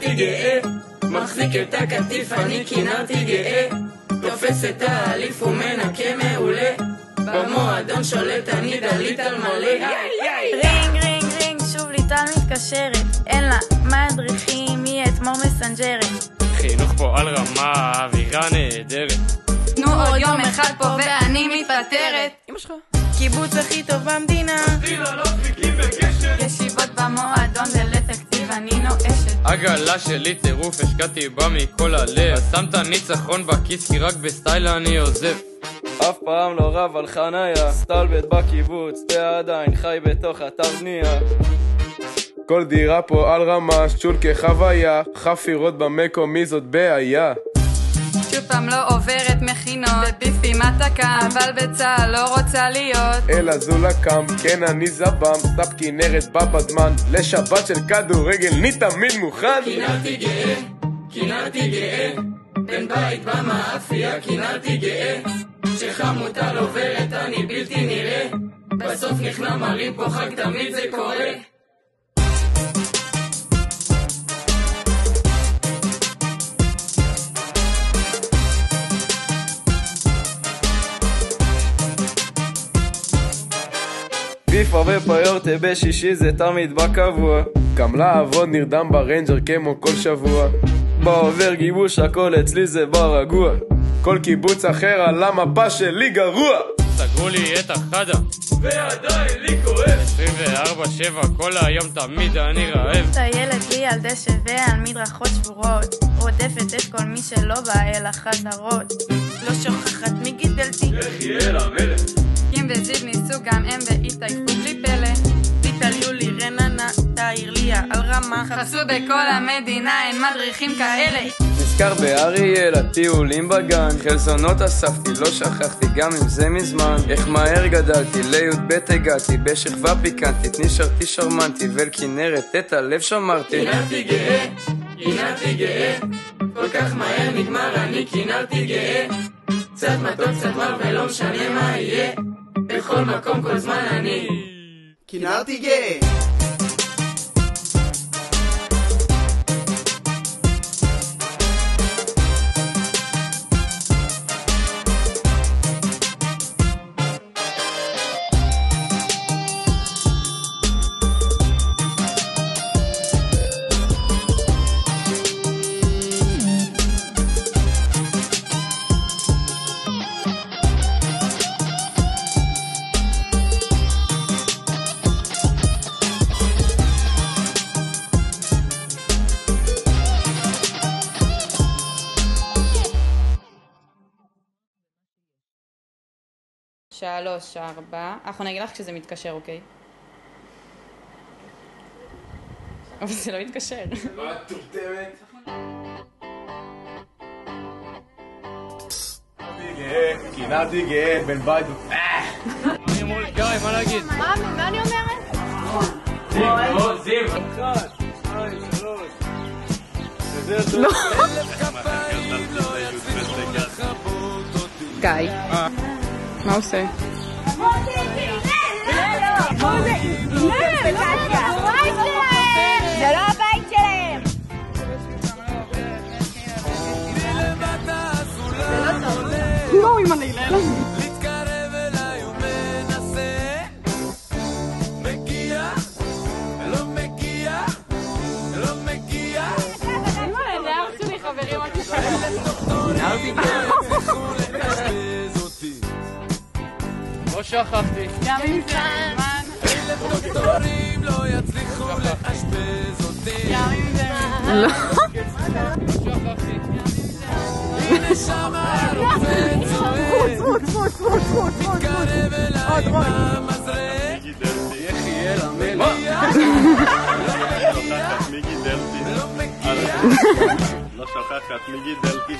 כינרתי גאה, מחזיק את הקטיף אני כינרתי גאה, תופס את ההליף ומנקה מעולה, במועדון שולט אני דלית על מלא. רינג רינג רינג שוב ליטל מתקשרת, אין לה מדריכים היא אתמור מסנג'רת, חינוך פה על רמה אווירה נהדרת, תנו עוד יום אחד פה ואני מתפטרת. אמא שלך קיבוץ הכי טוב במדינה, לא דביקים בקשר, ישיבות במועדון ולתקציב אני נואשת, עגלה שלי טירוף השקעתי בה מכל הלב, שמת ניצחון בכיס כי רק בסטייל אני עוזב, אף פעם לא רב על חניה, סטלבט בקיבוץ ועדיין חי בתוך אתר בנייה, כל דירה פה על רמה, שול כחוויה, חפירות במקומי זאת בעיה, שוב פעם לא עוברת מכינות, בביפי מתקה, אבל בצהל לא רוצה להיות, אלא זו לקם, כן אני זבם, סטאפ כינרת בא בזמן, לשבת של כדורגל אני תמיד מוכן. כינרתי גאה, כינרתי גאה, בן בית במאפיה כינרתי גאה, שחמותה עוברת אני בלתי נראה, בסוף נכנע מרים פה חג תמיד זה קורה. ביפה ופיורטה בשישי זה תמיד בקבוע, גם לעבוד נרדם ברנג'ר כמו כל שבוע, בעובר גיבוש הכל אצלי זה ברגוע, כל קיבוץ אחר על המפה שלי גרוע, סגרו לי את החדה ועדיין לי כואב, 24/7 כל היום תמיד אני רעב, טיילת לי על דשא ועל מדרכות שבורות, רודפת את כל מי שלא בא אל החזרות, לא שוכחת מי גידלתי, יחיאל המלך, קים וזיו ניסו גם הם והתעייפו בלי פלא, ליטל יולי רננה תאיר ליה על רמה, חפשו בכל המדינה אין מדריכים כאלה, נזכר באריאל הטיולים בגן, חלזונות אספתי לא שכחתי גם אם זה מזמן, איך מהר גדלתי לי"ב הגעתי, בשכבה פיקנטית נשארתי שרמנטי, ולכינרת את הלב שמרתי, כינרתי גאה, כינרתי גאה, כל כך מהר נגמר אני כינרתי גאה, קצת מתוק קצת מר ולא משנה מה יהיה, בכל מקום כל זמן אני כינרתי גאה. שלוש, 4, אנחנו נגיד לך כשזה מתקשר, אוקיי? אבל זה לא יתקשר. מה טומטמת? כינרתי גאה, בן בית. אני מול גיא, מה להגיד? מה אני אומרת? זיו 1, 2, 3 לא גיא. מה עושה? זה לא הבית שלהם. לא עם הלילה. להתקרב אליי ומנסה, מגיע, לא מגיע, לא מגיע, זה ארץ שלי חברים. לא שכחתי. גם אם זה זמן. דוקטורים לא יצליחו לאשפז אותי, גם אם זה לא שכחתי. הנה שמה רופא צועק, מתקרב אליי עם המזרק, יחיאל המלך לא מגיע, לא שוכחת מי גידלתי